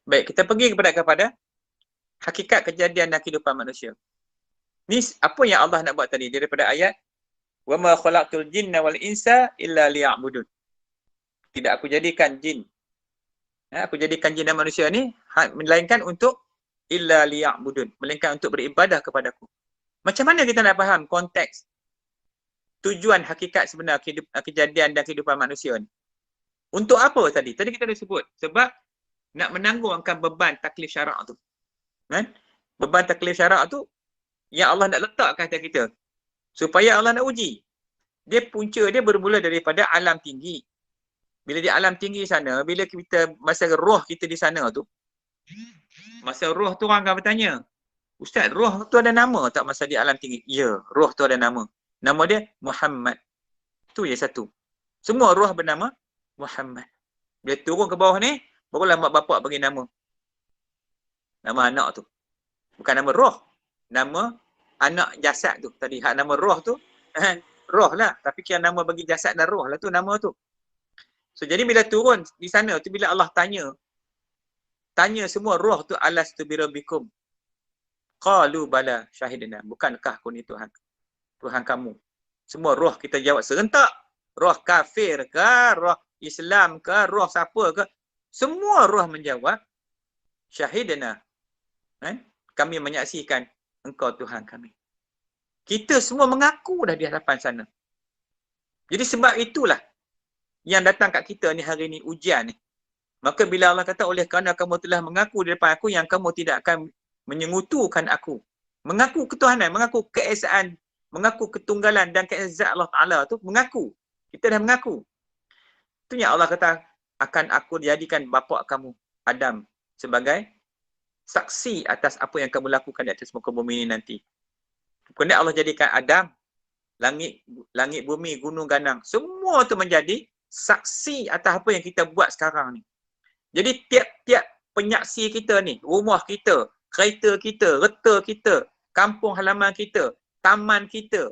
Baik, kita pergi kepada hakikat kejadian dan kehidupan manusia. Ni apa yang Allah nak buat tadi daripada ayat wa ma khalaqtul jinna wal insa illa liya'budun. Tidak aku jadikan jin. Aku jadikan jin dan manusia ni melainkan untuk illa liya'budun, melainkan untuk beribadah kepadaku. Macam mana kita nak faham konteks tujuan hakikat sebenar kejadian dan kehidupan manusia ni? Untuk apa tadi? Tadi kita dah sebut. Sebab nak menanggungkan beban taklif syarak tu. Kan? Beban taklif syarak tu yang Allah nak letakkan atas kita. Supaya Allah nak uji. Dia punca dia bermula daripada alam tinggi. Bila di alam tinggi sana, bila kita masa roh kita di sana tu, masa roh tu orang akan bertanya, Ustaz, roh tu ada nama tak masa di alam tinggi? Ya, roh tu ada nama. Nama dia Muhammad. Tu je satu. Semua roh bernama Muhammad. Bila turun ke bawah ni, barulah mak bapak bagi nama. Nama anak tu. Bukan nama roh. Nama anak jasad tu. Tadi hak nama roh tu, roh lah. Tapi kira nama bagi jasad dan roh lah tu nama tu. So jadi bila turun di sana tu, bila Allah tanya semua roh tu, alastu birabbikum. Qalu bala syahidna. Bukankah aku ni Tuhan kamu? Semua roh kita jawab serentak. Roh kafir ke, roh Islam ke, roh siapa ke, semua roh menjawab syahidna. Kami menyaksikan engkau Tuhan kami. Kita semua mengaku dah di hadapan sana. Jadi sebab itulah yang datang kat kita ni hari ni, ujian ni. Maka bila Allah kata, oleh kerana kamu telah mengaku di depan aku yang kamu tidak akan menyengutukan aku. Mengaku ketuhanan, mengaku keesaan, mengaku ketunggalan dan keesaan Allah Ta'ala tu, mengaku. Kita dah mengaku. Itu yang Allah kata, akan aku jadikan bapa kamu, Adam, sebagai saksi atas apa yang kamu lakukan di atas muka bumi ini nanti. Kemudian Allah jadikan Adam, langit bumi, gunung ganang, semua tu menjadi saksi atas apa yang kita buat sekarang ni. Jadi tiap-tiap penyaksi kita ni, rumah kita, kereta kita, reta kita, kampung halaman kita, taman kita,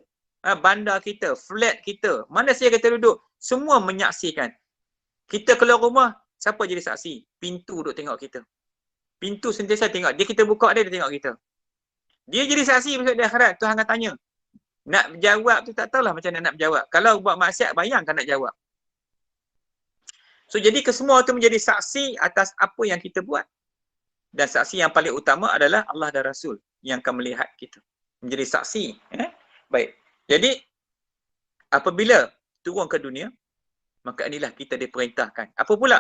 bandar kita, flat kita, mana saja kita duduk, semua menyaksikan. Kita keluar rumah, siapa jadi saksi? Pintu duduk tengok kita. Pintu sentiasa tengok. Dia kita buka dia tengok kita. Dia jadi saksi besok di akhirat. Tuhan akan tanya. Nak jawab tu tak tahulah macam mana nak berjawab. Kalau buat maksiat, bayangkan nak jawab. So jadi kesemua tu menjadi saksi atas apa yang kita buat. Dan saksi yang paling utama adalah Allah dan Rasul yang akan melihat kita. Menjadi saksi. Baik. Jadi apabila turun ke dunia, maka inilah kita diperintahkan. Apa pula?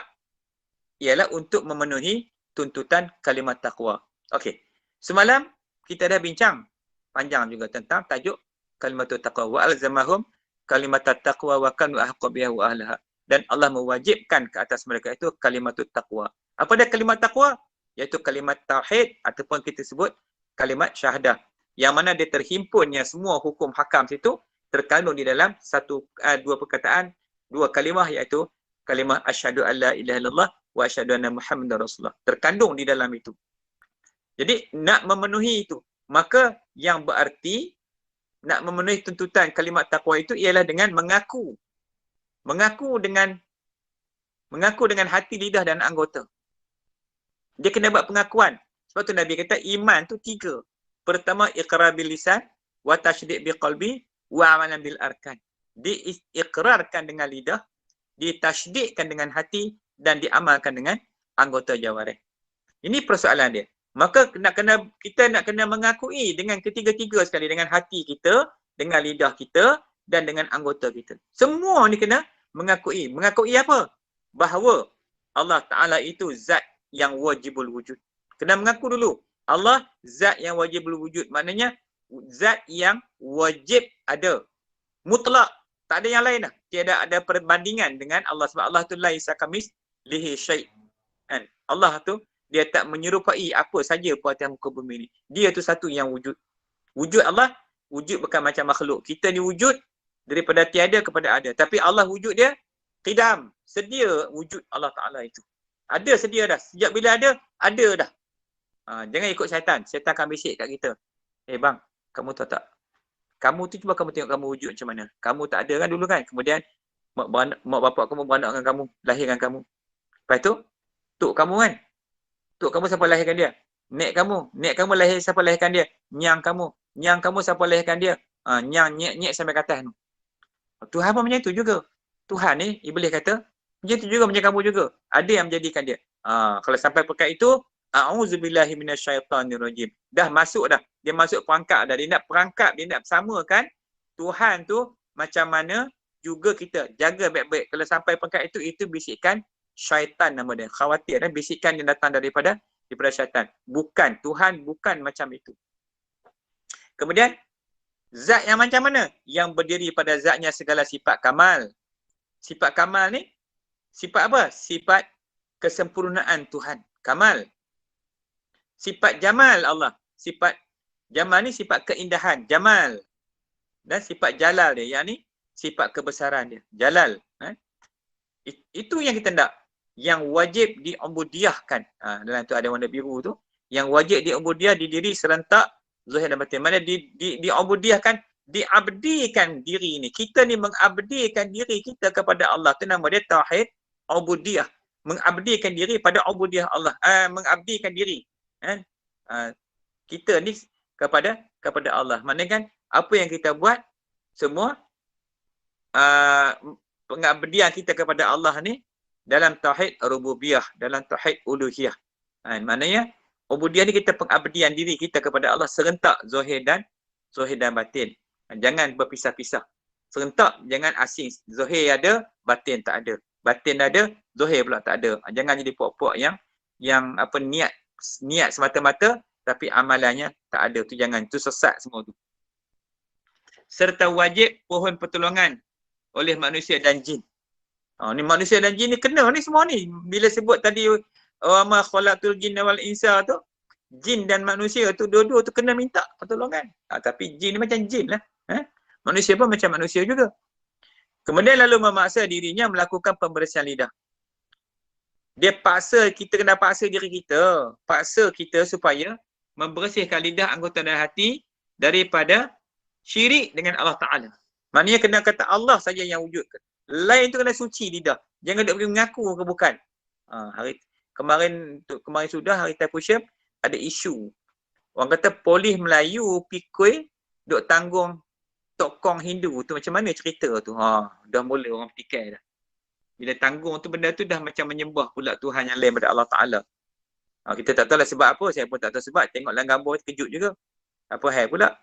Ialah untuk memenuhi tuntutan kalimat taqwa. Okey. Semalam kita dah bincang panjang juga tentang tajuk kalimat taqwa. Wa alzamahum kalimat taqwa wa kanu ahqqa biha wa ahliha. Dan Allah mewajibkan ke atas mereka itu kalimat taqwa. Apa dia kalimat taqwa? Iaitu kalimat tauhid ataupun kita sebut kalimat syahadah. Yang mana dia terhimpunnya semua hukum hakam situ terkandung di dalam dua perkataan, dua kalimah, iaitu kalimah asyhadu alla ilaha illallah wa asyhadu anna muhammadar rasulullah. Terkandung di dalam itu. Jadi nak memenuhi itu, maka yang berarti nak memenuhi tuntutan kalimat taqwa itu ialah dengan mengaku. Mengaku dengan hati, lidah dan anggota. Dia kena buat pengakuan. Sebab tu Nabi kata iman tu 3. Pertama, iqrar bil lisan, wa tasydid bil qalbi, wa amalan bil arkan. Diikrarkan dengan lidah, ditasydidkan dengan hati dan diamalkan dengan anggota jawarih. Ini persoalan dia. Maka kita nak kena mengakui dengan ketiga-tiga sekali, dengan hati kita, dengan lidah kita dan dengan anggota kita. Semua ni kena mengakui. Mengakui apa? Bahawa Allah Ta'ala itu zat yang wajibul wujud. Kena mengaku dulu. Allah zat yang wajibul wujud. Maknanya zat yang wajib ada. Mutlak. Tak ada yang lain dah. Tiada ada perbandingan dengan Allah. Sebab Allah tu laisa kamitslihi syai'. Kan? Allah tu dia tak menyerupai apa saja pada atas muka bumi ni. Dia tu satu yang wujud. Wujud Allah, wujud bukan macam makhluk. Kita ni wujud daripada tiada kepada ada. Tapi Allah wujud dia qidam. Sedia wujud Allah Ta'ala itu. Ada sedia dah. Sejak bila ada dah. Jangan ikut syaitan. Syaitan akan bisik kat kita. Bang, kamu tahu tak? Kamu tu cuba kamu tengok kamu wujud macam mana. Kamu tak ada kan dulu kan? Kemudian mak bapak kamu beranak dengan kamu. Lahirkan kamu. Lepas tu, tok kamu kan? Tok kamu siapa lahirkan dia? Nek kamu lahir siapa lahirkan dia? Nyang kamu siapa lahirkan dia? Nyang, nyek sampai ke atas tu. Tuhan pun macam tu juga. Tuhan ni, Iblis kata, macam tu juga macam kamu juga. Ada yang menjadikan dia. Kalau sampai pekat itu, a'udzubillahi minasyaitanirrajim. Dah masuk dah. Dia masuk perangkap dah. Dia nak perangkap, dia nak samakan Tuhan tu macam mana juga kita. Jaga baik-baik. Kalau sampai pekat itu bisikan syaitan nama dia. Khawatir. Bisikan yang datang daripada syaitan. Bukan. Tuhan bukan macam itu. Kemudian, zat yang macam mana? Yang berdiri pada zatnya segala sifat kamal. Sifat kamal ni, sifat apa? Sifat kesempurnaan Tuhan. Kamal. Sifat jamal Allah. Sifat jamal ni sifat keindahan. Jamal. Dan sifat jalal dia. Yang ni, sifat kebesaran dia. Jalal. Itu yang kita nak. Yang wajib diubudiahkan. Dalam tu ada warna biru tu. Yang wajib diubudiah di diri serentak zahir dan batin. Mana diubudiahkan, diabdikan diri ni. Kita ni mengabdikan diri kita kepada Allah. Itu nama dia tauhid ubudiyah. Mengabdikan diri pada ubudiyah Allah. Mengabdikan diri. Kita ni kepada Allah. Maknanya kan, apa yang kita buat, semua pengabdian kita kepada Allah ni dalam tauhid rububiyah, dalam tauhid uluhiyah. Maknanya, ubudiyah ni kita pengabdian diri kita kepada Allah serentak zahir dan batin. Jangan berpisah-pisah. Serentak, jangan asing. Zahir ada, batin tak ada. Batin ada, zahir pula tak ada. Jangan jadi puak-puak yang apa niat semata-mata tapi amalannya tak ada. Tu jangan. Tu sesat semua tu. Serta wajib pohon pertolongan oleh manusia dan jin. Ni manusia dan jin ni kena ni semua ni. Bila sebut tadi wa ma khalaqtul jinna wal insa tu, jin dan manusia tu dua-dua tu kena minta pertolongan. Tapi jin ni macam jin lah. Manusia pun macam manusia juga. Kemudian lalu memaksa dirinya melakukan pembersihan lidah. Dia paksa, kita kena paksa diri kita. Paksa kita supaya membersihkan lidah, anggota dan hati daripada syirik dengan Allah Ta'ala. Maknanya kena kata Allah saja yang wujudkan. Lain tu kena suci lidah. Jangan dia boleh mengaku ke bukan. Kemarin sudah hari Taipusyam ada isu. Orang kata polis Melayu pikul duk tanggung tokong Hindu tu macam mana cerita tu. Dah mula orang petikai dah. Bila tanggung tu benda tu dah macam menyembah pula Tuhan yang lain daripada Allah Ta'ala. Kita tak tahu lah sebab apa. Saya pun tak tahu sebab. Tengok dalam gambar terkejut juga. Apa hal pula.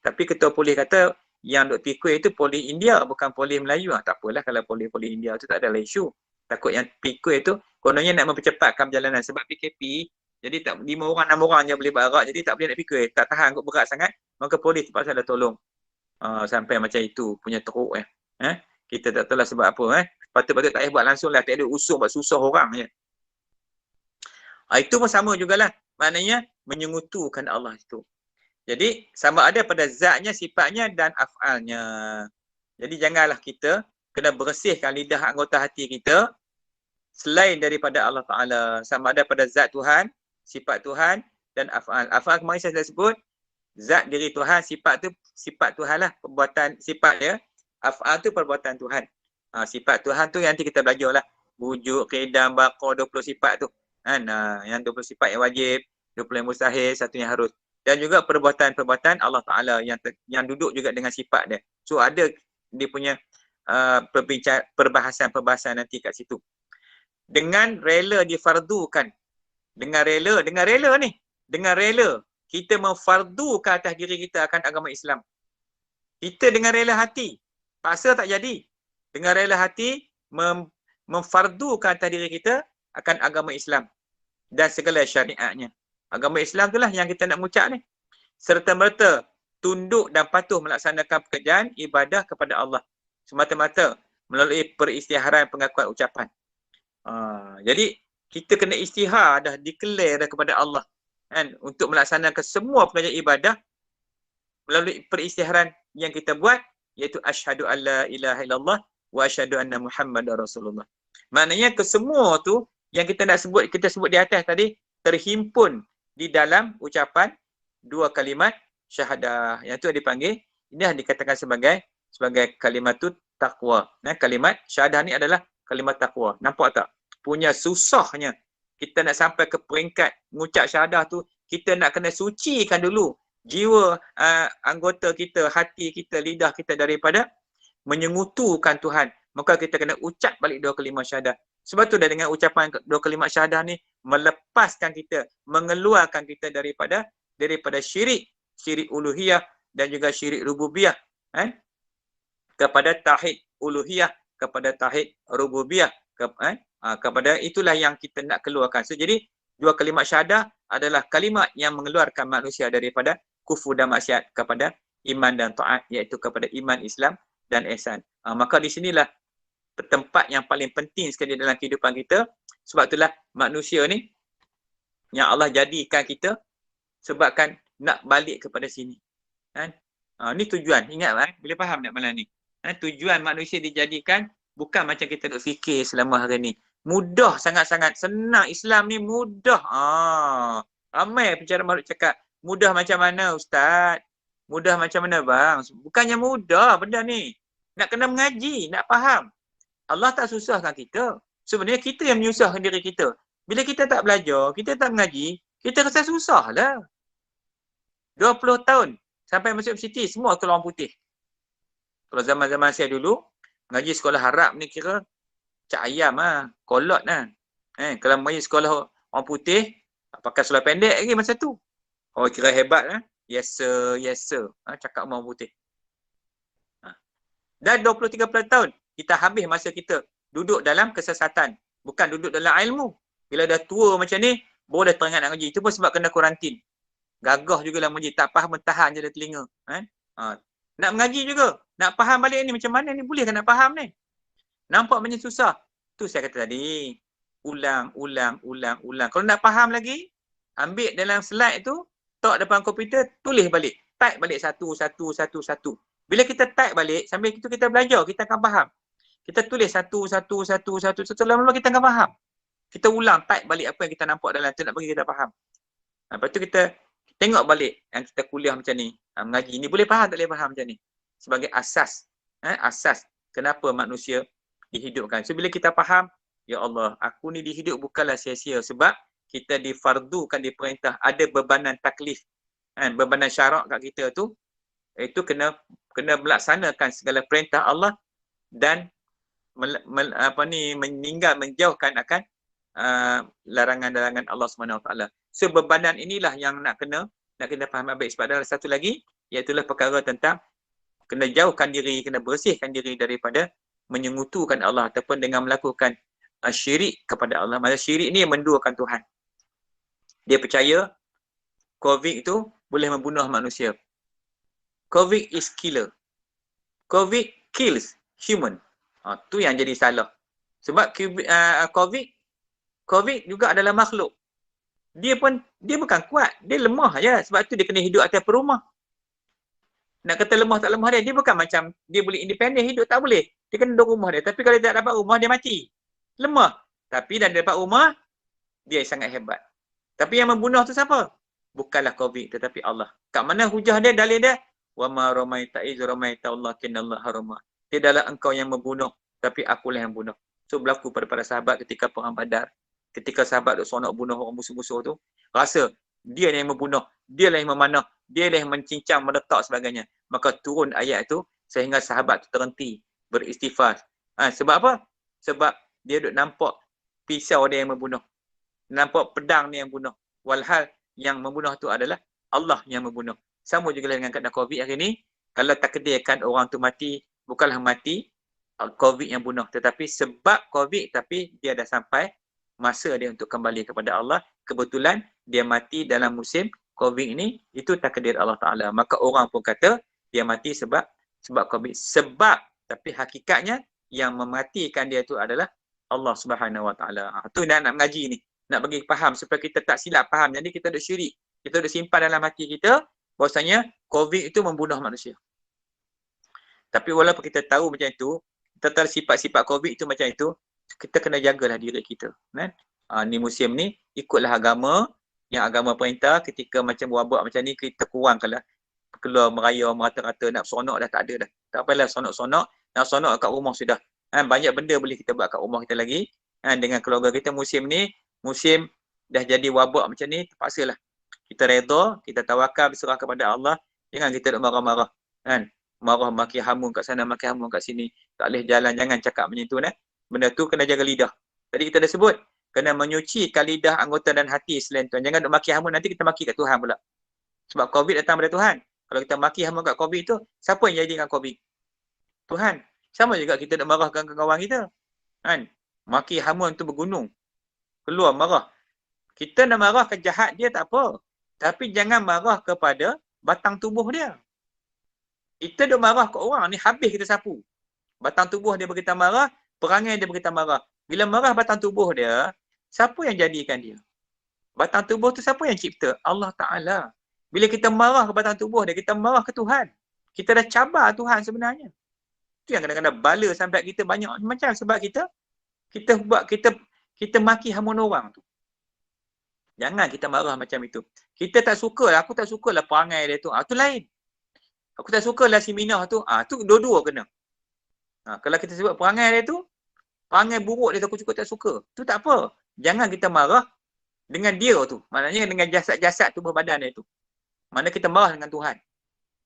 Tapi ketua polis kata yang duk pikul itu polis India bukan polis Melayu. Tak apalah kalau polis India tu tak ada isu. Takut yang pikul itu kononnya nak mempercepatkan perjalanan sebab PKP. Jadi tak 5 orang 6 orang je boleh barak. Jadi tak boleh nak pikul. Tak tahan kot berat sangat. Maka polis terpaksa dah tolong. Sampai macam itu punya teruk kita tak tahu lah sebab apa patut-patut tak payah buat langsung lah, tak ada usul buat susah orang je. Itu pun sama jugalah, maknanya menyengutukan Allah itu. Jadi sama ada pada zatnya, sifatnya dan af'alnya. Jadi janganlah kita kena bersihkan lidah anggota hati kita selain daripada Allah Ta'ala. Sama ada pada zat Tuhan, sifat Tuhan dan af'al. Af'al kemarin saya dah sebut, zat diri Tuhan, sifat tu sifat Tuhan lah, perbuatan sifat dia. Af'al tu perbuatan Tuhan. Sifat Tuhan tu yang nanti kita belajar lah. Wujud, qidam, baqa, 20 sifat tu. Yang 20 sifat yang wajib, 20 yang mustahil, satu yang harus. Dan juga perbuatan-perbuatan Allah Ta'ala yang duduk juga dengan sifat dia. So ada dia punya perbahasan nanti kat situ. Dengan rela difardukan. Dengan rela kita memfardukan atas diri kita akan agama Islam. Kita dengan rela hati. Paksa tak jadi. Dengan rela hati memfardukan atas diri kita akan agama Islam dan segala syariatnya. Agama Islam itulah yang kita nak mengucap ni. Serta-merta tunduk dan patuh melaksanakan pekerjaan ibadah kepada Allah semata-mata melalui peristiharan pengakuan ucapan. Jadi kita kena istihar dah, declare dah kepada Allah untuk melaksanakan semua pekerjaan ibadah melalui peristiharan yang kita buat, iaitu asyhadu alla ilaha illallah wa asyhadu anna Muhammadar Rasulullah. Maknanya kesemua tu yang kita nak sebut, kita sebut di atas tadi, terhimpun di dalam ucapan 2 kalimat syahadah. Yang tu dipanggil, ini yang dikatakan sebagai kalimatut taqwa. Kalimat syahadah ni adalah kalimat taqwa. Nampak tak? Punya susahnya kita nak sampai ke peringkat mengucap syahadah tu, kita nak kena sucikan dulu jiwa anggota kita, hati kita, lidah kita daripada menyengutukan Tuhan. Maka kita kena ucap balik dua kalimat syahadah. Sebab tu dah dengan ucapan dua kalimat syahadah ni melepaskan kita, mengeluarkan kita daripada syirik uluhiyah dan juga syirik rububiyah, kepada tauhid uluhiyah, kepada tauhid rububiyah, kepada itulah yang kita nak keluarkan. So jadi dua kalimat syahadah adalah kalimat yang mengeluarkan manusia daripada kufur dan maksiat kepada iman dan taat, iaitu kepada iman, Islam dan ihsan. Maka di sinilah tempat yang paling penting sekali dalam kehidupan kita. Sebab itulah manusia ni yang Allah jadikan kita sebabkan nak balik kepada sini. Ni tujuan. Ingat boleh faham tak malam ni? Tujuan manusia dijadikan bukan macam kita duk fikir selama hari ni. Mudah sangat-sangat. Senang. Islam ni mudah. Ramai pencerama cakap, mudah macam mana Ustaz? Mudah macam mana bang? Bukannya mudah benda ni. Nak kena mengaji, nak faham. Allah tak susahkan kita. Sebenarnya kita yang menyusahkan diri kita. Bila kita tak belajar, kita tak mengaji, kita rasa susah lah. 20 tahun sampai masuk universiti, semua tu orang putih. Kalau zaman-zaman saya dulu, mengaji sekolah Arab ni kira cak ayam lah, kolot lah. Kalau mengaji sekolah orang putih, pakai seluar pendek lagi masa tu. Oh kira hebat lah. Yes sir, yes sir. Cakap orang putih. Dah 20-30 tahun, kita habis masa kita duduk dalam kesesatan. Bukan duduk dalam ilmu. Bila dah tua macam ni, baru dah teringat nak ngaji. Itu pun sebab kena kuarantin. Gagah juga lah mengaji. Tak faham, tahan je dah telinga. Nak mengaji juga. Nak faham balik ni macam mana ni? Boleh kan nak faham ni? Nampak macam susah. Tu saya kata tadi. Ulang. Kalau nak faham lagi, ambil dalam slide tu, tok depan komputer, tulis balik. Type balik satu. Bila kita type balik, sambil itu kita belajar, kita akan faham. Kita tulis satu. Lama-lama kita akan faham. Kita ulang, type balik apa yang kita nampak dalam tu nak bagi kita faham. Lepas tu kita tengok balik yang kita kuliah macam ni. Mengaji ni boleh faham tak boleh faham macam ni. Sebagai asas. Asas kenapa manusia dihidupkan. So bila kita faham, ya Allah, aku ni dihidup bukanlah sia-sia. Sebab kita difardukan, diperintah. Ada bebanan taklif. Bebanan syarak kat kita tu. Itu kena melaksanakan segala perintah Allah dan menjauhkan akan larangan-larangan Allah SWT. So bebanan inilah yang nak kena faham baik. Sebab ada satu lagi, iaitulah perkara tentang kena jauhkan diri, kena bersihkan diri daripada menyengutukan Allah ataupun dengan melakukan syirik kepada Allah. Maksudnya syirik ni menduakan Tuhan. Dia percaya COVID itu boleh membunuh manusia. COVID is killer. COVID kills human. Tu yang jadi salah. Sebab COVID juga adalah makhluk. Dia bukan kuat. Dia lemah je. Sebab tu dia kena hidup atas perumah. Nak kata lemah tak lemah dia bukan macam dia boleh independen hidup, tak boleh. Dia kena duduk rumah dia. Tapi kalau dia tak dapat rumah, dia mati. Lemah. Tapi dah dapat rumah, dia sangat hebat. Tapi yang membunuh tu siapa? Bukanlah COVID tetapi Allah. Kat mana hujah dia, dalil dia? Wa ma ramaita iz ramaita walakinnallaha harama. Tidaklah engkau yang membunuh, tapi akulah yang bunuh. So berlaku pada para sahabat ketika perang Badar. Ketika sahabat duk sonok bunuh orang musuh-musuh tu, rasa dia yang membunuh, dia lah yang memanah, dia lah yang mencincang, meletak sebagainya. Maka turun ayat tu sehingga sahabat tu terhenti beristighfar. Sebab apa? Sebab dia duk nampak pisau dia yang membunuh. Nampak pedang dia yang bunuh. Walhal yang membunuh tu adalah Allah yang membunuh. Sama juga dengan keadaan COVID hari ni. Kalau takdirkan orang tu mati, bukanlah mati COVID yang bunuh. Tetapi sebab COVID, tapi dia dah sampai masa dia untuk kembali kepada Allah. Kebetulan dia mati dalam musim COVID ini, itu takdir Allah Ta'ala. Maka orang pun kata dia mati sebab COVID. Sebab, tapi hakikatnya yang mematikan dia tu adalah Allah Subhanahu Wa Ta'ala. Tu nak mengaji ni. Nak bagi faham supaya kita tak silap faham. Jadi kita ada syirik. Kita ada simpan dalam hati kita bahawasanya COVID itu membunuh manusia. Tapi walaupun kita tahu macam itu, tentang sifat-sifat COVID itu macam itu, kita kena jagalah diri kita. Kan? Ni musim ni, ikutlah agama, yang agama perintah, ketika macam buat macam ni, kita kurangkanlah. Keluar meraya, merata-rata, nak sonok dah tak ada dah. Tak apalah sonok-sonok, nak sonok kat rumah sudah. Banyak benda boleh kita buat kat rumah kita lagi. Dengan keluarga kita musim ni, musim dah jadi wabak macam ni, terpaksalah kita redha, kita tawakal, berserah kepada Allah. Jangan kita duk marah-marah kan, marah maki hamun kat sana, maki hamun kat sini, tak boleh jalan, jangan cakap macam tu. Benda tu kena jaga lidah. Tadi kita dah sebut, kena menyucikan lidah, anggota dan hati selain Tuhan. Jangan duk maki hamun, nanti kita maki kat Tuhan pula. Sebab COVID datang daripada Tuhan. Kalau kita maki hamun kat COVID tu, siapa yang jadi dengan COVID? Tuhan. Sama juga kita nak marahkan kawan kita. Kan? Maki hamun tu bergunung. Keluar marah. Kita nak marah ke jahat dia tak apa. Tapi jangan marah kepada batang tubuh dia. Kita duk marah ke orang ni, habis kita sapu. Batang tubuh dia berkita marah, perangai dia berkita marah. Bila marah batang tubuh dia, siapa yang jadikan dia? Batang tubuh tu siapa yang cipta? Allah Ta'ala. Bila kita marah ke batang tubuh dia, kita marah ke Tuhan. Kita dah cabar Tuhan sebenarnya. Itu yang kadang-kadang bala sampai kita banyak macam, sebab kita buat, kita maki hamun orang tu. Jangan kita marah macam itu. Kita tak suka lah, aku tak sukalah perangai dia tu. Tu lain. Aku tak sukalah si Minah tu. Tu dua-dua kena. Kalau kita sebut perangai dia tu, perangai buruk dia tu aku cukup tak suka. Tu tak apa. Jangan kita marah dengan dia tu. Maknanya dengan jasad-jasad tubuh badan dia tu. Mana kita marah dengan Tuhan.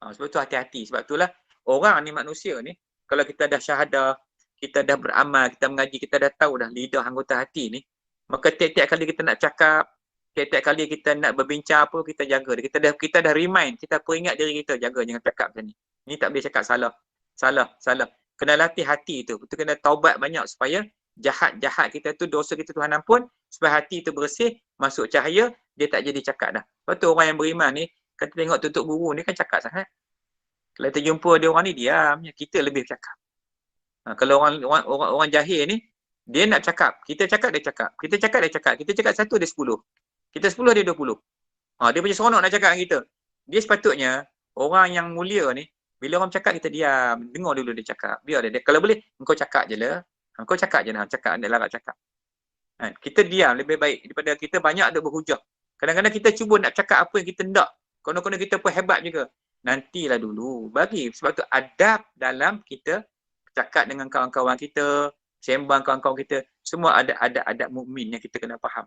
Sebab tu hati-hati. Sebab itulah orang ni, manusia ni, kalau kita dah syahadah, kita dah beramal, kita mengaji, kita dah tahu dah lidah anggota hati ni, maka tiap-tiap kali kita nak cakap, tiap-tiap kali kita nak berbincang apa, kita jaga dia. Kita dah remind, kita peringat diri kita, jaga jangan cakap macam ni. Ni tak boleh cakap salah. Kena latih hati tu. Betul, kena taubat banyak supaya jahat-jahat kita tu, dosa kita Tuhan ampun, supaya hati tu bersih, masuk cahaya, dia tak jadi cakap dah. Lepas tu orang yang beriman ni, kita tengok tutup guru ni kan cakap sangat. Kalau kita jumpa dia orang ni, diam. Kita lebih cakap. Kalau orang jahil ni, dia nak cakap. Kita cakap, dia cakap. Kita cakap, dia cakap. Kita cakap 1, dia 10. Kita 10, dia 20. Dia punya seronok nak cakap dengan kita. Dia sepatutnya, orang yang mulia ni, bila orang cakap, kita diam. Dengar dulu dia cakap. Biar dia. Kalau boleh, engkau cakap je lah. Engkau cakap je lah. Cakap, dia larat cakap. Kita diam lebih baik daripada kita banyak ada berhujah. Kadang-kadang kita cuba nak cakap apa yang kita nak. Konon-konon kita pun hebat juga. Nantilah dulu. Bagi. Sebab tu adab dalam kita cakap dengan kawan-kawan kita, sembang kawan-kawan kita, semua ada adab mukmin yang kita kena faham.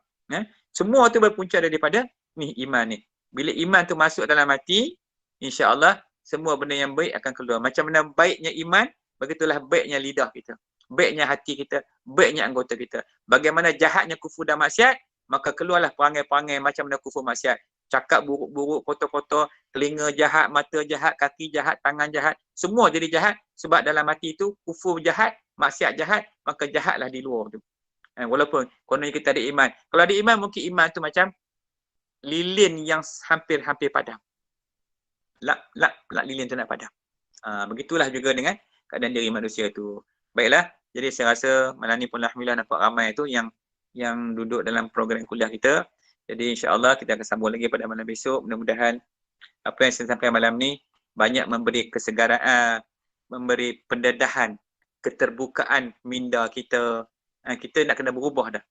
Semua tu berpunca daripada ni iman ni. Bila iman tu masuk dalam hati, insya-Allah semua benda yang baik akan keluar. Macam mana baiknya iman, begitulah baiknya lidah kita. Baiknya hati kita, baiknya anggota kita. Bagaimana jahatnya kufur dan maksiat, maka keluarlah perangai-perangai macam mana kufur maksiat. Cakap buruk-buruk, kotor-kotor, telinga jahat, mata jahat, kaki jahat, tangan jahat, semua jadi jahat sebab dalam hati itu kufur jahat, maksiat jahat, maka jahatlah di luar tu. Walaupun kononnya kita ada iman. Kalau ada iman, mungkin iman tu macam lilin yang hampir padam. Lak lilin tu nak padam. Begitulah juga dengan keadaan diri manusia tu. Baiklah, jadi saya rasa malam ni pun alhamdulillah nampak ramai tu yang duduk dalam program kuliah kita. Jadi insya-Allah kita akan sambung lagi pada malam besok. Mudah-mudahan apa yang saya sampaikan malam ni banyak memberi kesegaran, memberi pendedahan, keterbukaan minda kita. Kita nak kena berubah dah.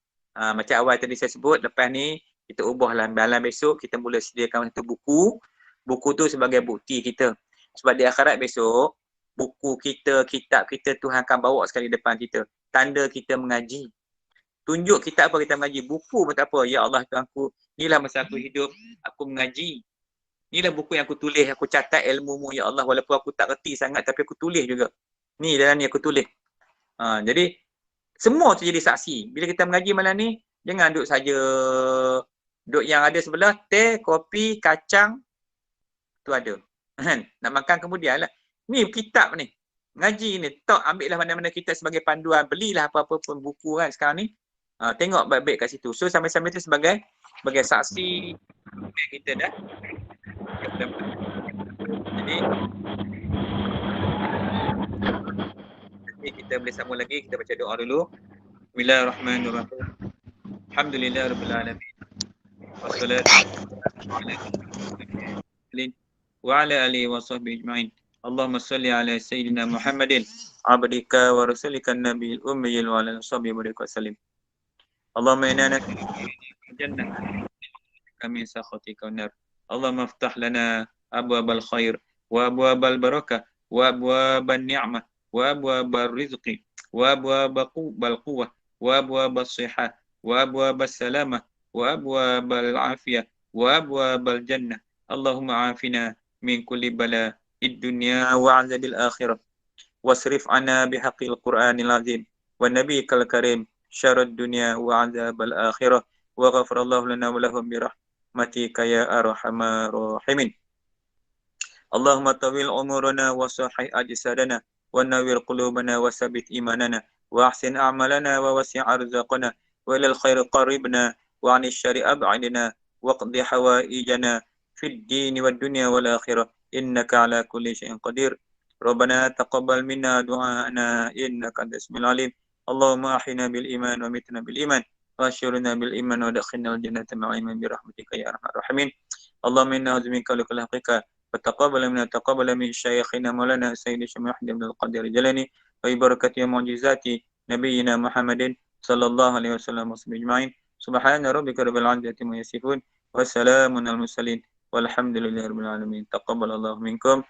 Macam awal tadi saya sebut, lepas ni kita ubahlah. Malam besok kita mula sediakan satu buku. Buku tu sebagai bukti kita. Sebab di akhirat besok, buku kita, kitab kita Tuhan akan bawa sekali depan kita. Tanda kita mengaji. Tunjuk kitab apa kita mengaji. Buku pun tak apa. Ya Allah Tuhanku, inilah masa aku hidup, aku mengaji. Inilah buku yang aku tulis, aku catat ilmu-mu ya Allah. Walaupun aku tak reti sangat, tapi aku tulis juga. Ni dalam ni aku tulis. Jadi, semua tu jadi saksi. Bila kita mengaji malam ni, jangan duduk saja. Duduk yang ada sebelah, teh, kopi, kacang, tu ada. Nak makan kemudian lah. Ni kitab ni. Ngaji ni. Ambil lah mana-mana kita sebagai panduan. Belilah apa-apa pun buku kan sekarang ni. Tengok baik-baik kat situ. So sampai-sampai tu sebagai saksi kita dah. Jadi kita boleh sambung lagi. Kita baca doa dulu. Bismillahirrahmanirrahim. Alhamdulillahirabbil alamin. Wassalatu wa ala alihi wa sahbihi ajma'in. Allahumma salli ala sayyidina Muhammadin abdika wa rasulika nabiyil ummiyil wa ala sahbihi wa sallim. Allahumma inna nas'aluka jannah kami sakhatika nar. Allahumma iftah lana abwabal khair wa abwabal barakah wa abwaban ni'mah wa abwabal rizqi wa abwabal quwwah wa abwabas sihah وأبواب السلامة وأبواب العافية وأبواب الجنة. اللهم عافنا من كل بلاء الدنيا وعذاب الآخرة، واصرف عنا بحق القرآن العظيم ونبيك الكريم شر الدنيا وعذاب الآخرة، وغفر الله لنا ولهم برحمتك يا أرحم الراحمين. اللهم طويل عمرنا وصحح أجسادنا ونوّر قلوبنا وثبت إيماننا وأحسن أعمالنا ووسع أرزاقنا، وإلى الخير قربنا وعن الشر أبعدنا، واقض حوائجنا في الدين والدنيا والآخرة إنك على كل شيء قدير. ربنا تقبل منا دعاءنا إنك أنت السميع العليم. اللهم أحينا بالإيمان ومتنا بالإيمان وأشرنا بالإيمان ودخلنا الجنة مع الإيمان برحمتك يا أرحم الراحمين. اللهم إنا نعوذ منك لكل حقيقة تقبل من شيخنا مولانا سيد الشيخ محمد بن القادر الجيلاني، وبركة معجزات نبينا محمد صلى الله عليه وسلم وصحبه أجمعين. سبحان ربك رب العزة عما يصفون وسلام على المرسلين والحمد لله رب العالمين. تقبل الله منكم.